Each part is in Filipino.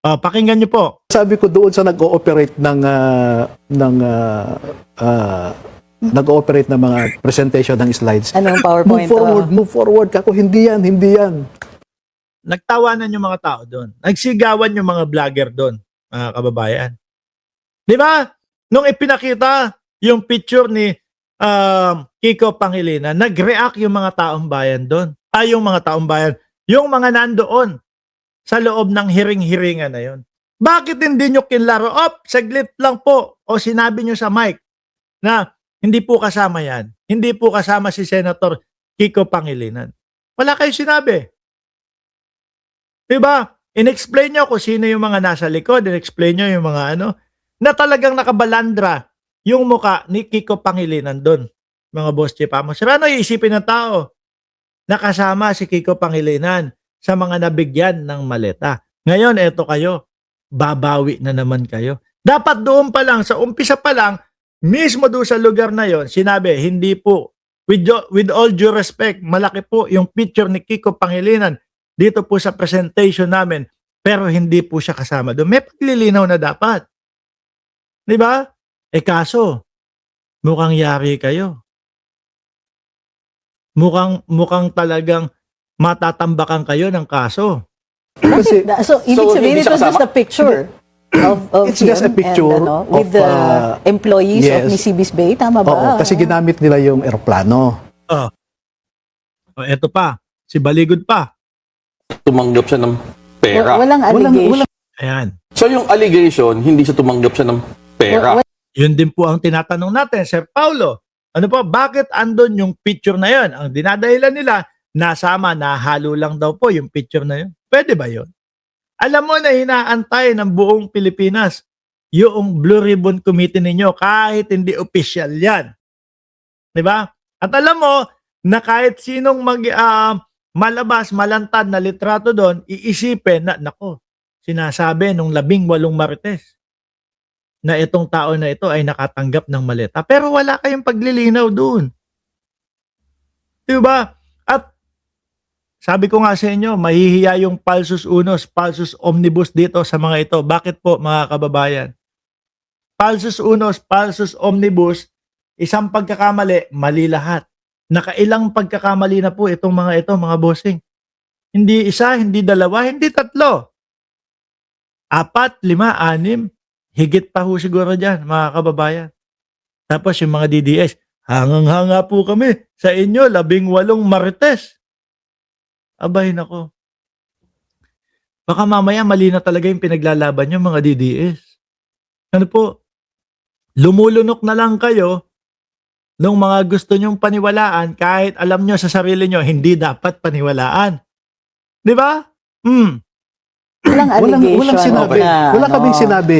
Pakinggan niyo po. Sabi ko doon sa nag-ooperate nag-ooperate ng mga presentation ng slides. Anong PowerPoint? Move forward. Kako, hindi yan. Nagtawanan yung mga tao doon. Nagsigawan yung mga vlogger doon, mga kababayan. Di ba? Nung ipinakita yung picture ni Kiko Pangilinan, nag-react yung mga taong bayan doon. Yung mga taong bayan. Yung mga nandoon sa loob ng hiring-hiringan na yun. Bakit hindi nyo kinlaro? Saglit lang po. O sinabi nyo sa mic na hindi po kasama yan. Hindi po kasama si Senator Kiko Pangilinan. Wala kayo sinabi. Diba? In-explain nyo kung sino yung mga nasa likod. In-explain nyo yung mga na talagang nakabalandra yung muka ni Kiko Pangilinan doon. Mga boss chief amos. Ano iisipin ng tao? Nakasama si Kiko Pangilinan sa mga nabigyan ng maleta. Ngayon, eto kayo. Babawi na naman kayo. Dapat doon pa lang, sa umpisa pa lang, mismo doon sa lugar na yon, sinabi, hindi po, with all due respect, malaki po yung picture ni Kiko Pangilinan dito po sa presentation namin, pero hindi po siya kasama doon. May paglilinaw na dapat. Di ba? Kaso, mukhang yari kayo. Mukhang talagang matatambakan kayo ng kaso. Kasi, So, ibig sabihin, hindi ito siya just a picture of It's just a him picture and, with of, the employees of yes. Nisibis Bay. Tama ba? oo, kasi ginamit nila yung eroplano. Eto pa, si Baligod pa. Tumanggap siya ng pera. Walang allegation. Ayan. So yung allegation, hindi siya tumanggap siya ng pera. Yun din po ang tinatanong natin, Sir Paulo. Ano po, bakit andon yung picture na yun? Ang dinadahilan nila, nasama, nahalo lang daw po yung picture na yun. Pwede ba yun? Alam mo na hinaantay ng buong Pilipinas yung Blue Ribbon Committee ninyo kahit hindi official yan. Diba? At alam mo na kahit sinong malabas, malantad na litrato doon, iisipin na, nako, sinasabi nung 18 Marites na itong tao na ito ay nakatanggap ng maleta. Pero wala kayong paglilinaw doon. Diba? At sabi ko nga sa inyo, mahihiya yung Falsus Unos, Falsus Omnibus dito sa mga ito. Bakit po mga kababayan? Falsus Unos, Falsus Omnibus, isang pagkakamali, mali lahat. Nakailang pagkakamali na po itong mga ito, mga bossing. Hindi isa, hindi dalawa, hindi tatlo. 4, 5, 6, higit pa ho siguro dyan, mga kababayan. Tapos yung mga DDS, hangang-hanga po kami sa inyo, 18 Marites. Abay nako. Baka mamaya mali na talaga yung pinaglalaban nyo, mga DDS. Ano po? Lumulunok na lang kayo nung mga gusto nyong paniwalaan kahit alam nyo sa sarili nyo, hindi dapat paniwalaan. Di ba? Walang allegation. Walang sinabi. na, Wala kaming sinabi.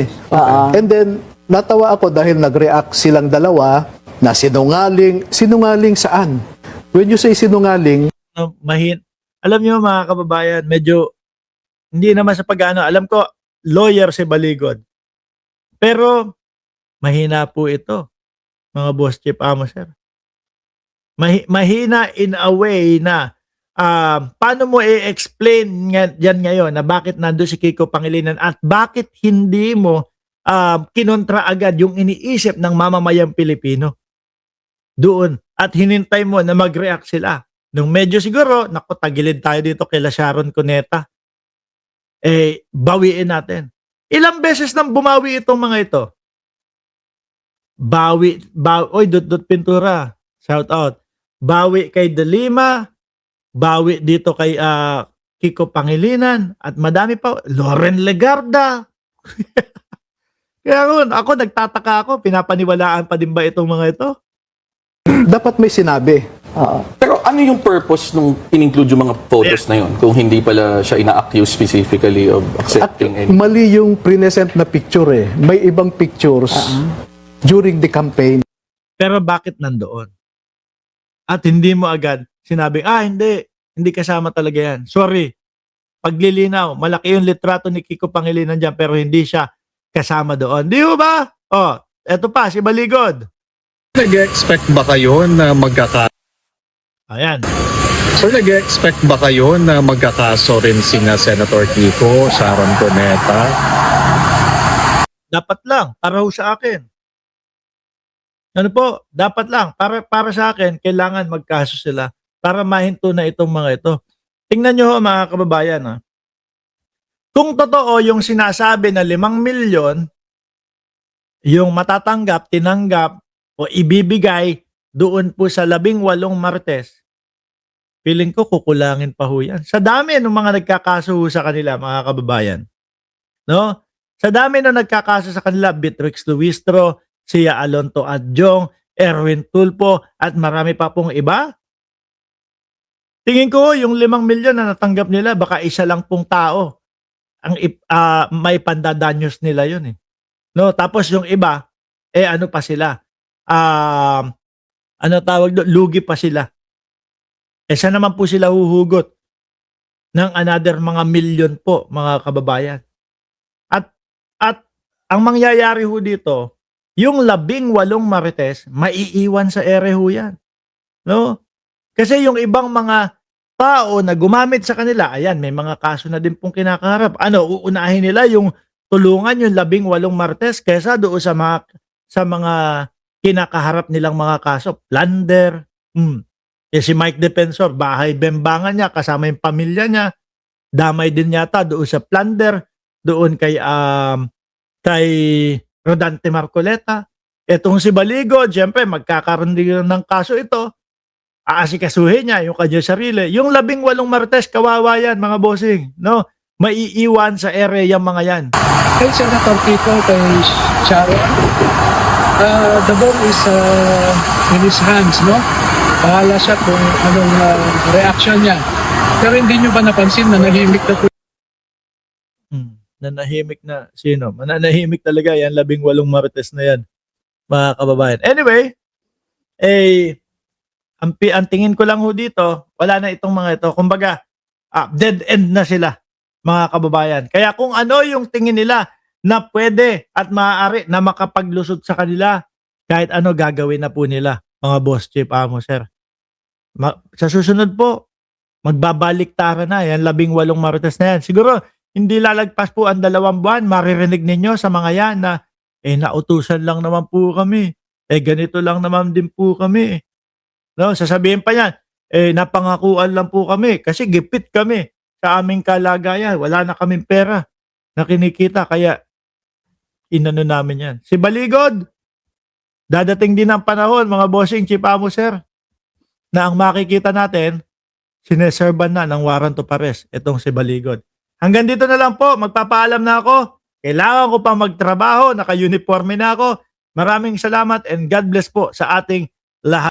And then, natawa ako dahil nag-react silang dalawa na sinungaling. Sinungaling saan? When you say sinungaling, Alam nyo mga kababayan, medyo hindi naman sa pag-ano. Alam ko, lawyer si Baligod. Pero, mahina po ito, mga boss chief amo, sir. Mahina in a way na paano mo i-explain yan ngayon na bakit nandun si Kiko Pangilinan at bakit hindi mo kinontra agad yung iniisip ng mamamayang Pilipino doon at hinintay mo na mag-react sila. Nung medyo siguro, naku, tagilid tayo dito kila Sharon Cuneta. Bawiin natin. Ilang beses nang bumawi itong mga ito? Oy, Dut Pintura, shout out. Bawi kay De Lima, bawi dito kay Kiko Pangilinan, at madami pa, Loren Legarda. Kaya ako nagtataka ako, pinapaniwalaan pa din ba itong mga ito? dapat may sinabi. Pero ano yung purpose nung in-include yung mga photos na yun? Kung hindi pala siya ina-accuse specifically of accepting any... Mali yung present na picture eh. May ibang pictures during the campaign. Pero bakit nandoon? At hindi mo agad sinabing, hindi kasama talaga yan. Sorry, paglilinaw, malaki yung litrato ni Kiko Pangilinan dyan, pero hindi siya kasama doon. Di ba? Eto pa, si Baligod. Nag-expect ba kayo na Ayan. So nag-expect ba kayo na magkakaso rin sina Senator Kiko, Sharon Cuneta? Dapat lang, para ho sa akin. Ano po, dapat lang, para sa akin, kailangan magkaso sila para mahinto na itong mga ito. Tingnan nyo ho mga kababayan. Ha? Kung totoo yung sinasabi na 5 milyon, yung matatanggap, tinanggap, o ibibigay doon po sa 18 Martes, feeling ko kukulangin pa ho yan. Sa dami ng mga nagkakaso ho sa kanila, mga kababayan. No? Sa dami ng nagkakaso sa kanila, Beatrix Luistro, Sia Alonto Adjong, Erwin Tulfo, at marami pa pong iba. Tingin ko yung 5 milyon na natanggap nila, baka isa lang pong tao ang may pandadanyos nila yun eh. No, tapos yung iba, ano pa sila? Ano tawag doon? Lugi pa sila. Saan naman po sila huhugot ng another mga milyon po, mga kababayan? At ang mangyayari ho dito, yung 18 Marites, maiiwan sa ere ho yan. No? Kasi yung ibang mga tao na gumamit sa kanila, ayan, may mga kaso na din pong kinakaharap. Uunahin nila yung tulungan yung 18 Martes kaysa doon sa mga kinakaharap nilang mga kaso. Plunder. Si Mike Defensor, bahay bembangan niya, kasama yung pamilya niya. Damay din yata doon sa plunder, doon kay Rodante Marcoleta. Etong si Baligo, siyempre magkakaroon din ng kaso ito. Aasikasuhin niya yung kanya sarili. Yung 18 Martes, kawawa yan, mga bossing. No? Maiiwan sa ere yung mga yan. Kay Senator Kiko, kay Sharon, the ball is in his hands, no? Bahala siya kung anong reaction niya. Pero hindi nyo ba napansin na nahimik na po? Nanahimik na sino? Mananahimik talaga yan, 18 Martes na yan, mga kababayan. Anyway, ang tingin ko lang ho dito, wala na itong mga ito. Kumbaga, dead end na sila, mga kababayan. Kaya kung ano yung tingin nila na pwede at maaari na makapaglusot sa kanila, kahit ano gagawin na po nila, mga boss, chief, amo, sir. Sa susunod po, magbabaliktara na yan, 18 Marites na yan. Siguro, hindi lalagpas po ang 2 buwan, maririnig ninyo sa mga yan na, nautusan lang naman po kami. Ganito lang naman din po kami. No, sasabihin pa yan, napangakuan lang po kami kasi gipit kami sa aming kalagayan. Wala na kaming pera na kinikita, kaya inano namin yan. Si Baligod, dadating din ang panahon, mga bossing, chief, amo, sir, na ang makikita natin, sineserban na ng warrant of arrest itong si Baligod. Hanggang dito na lang po, magpapaalam na ako. Kailangan ko pa magtrabaho, naka-uniforme na ako. Maraming salamat and God bless po sa ating lahat.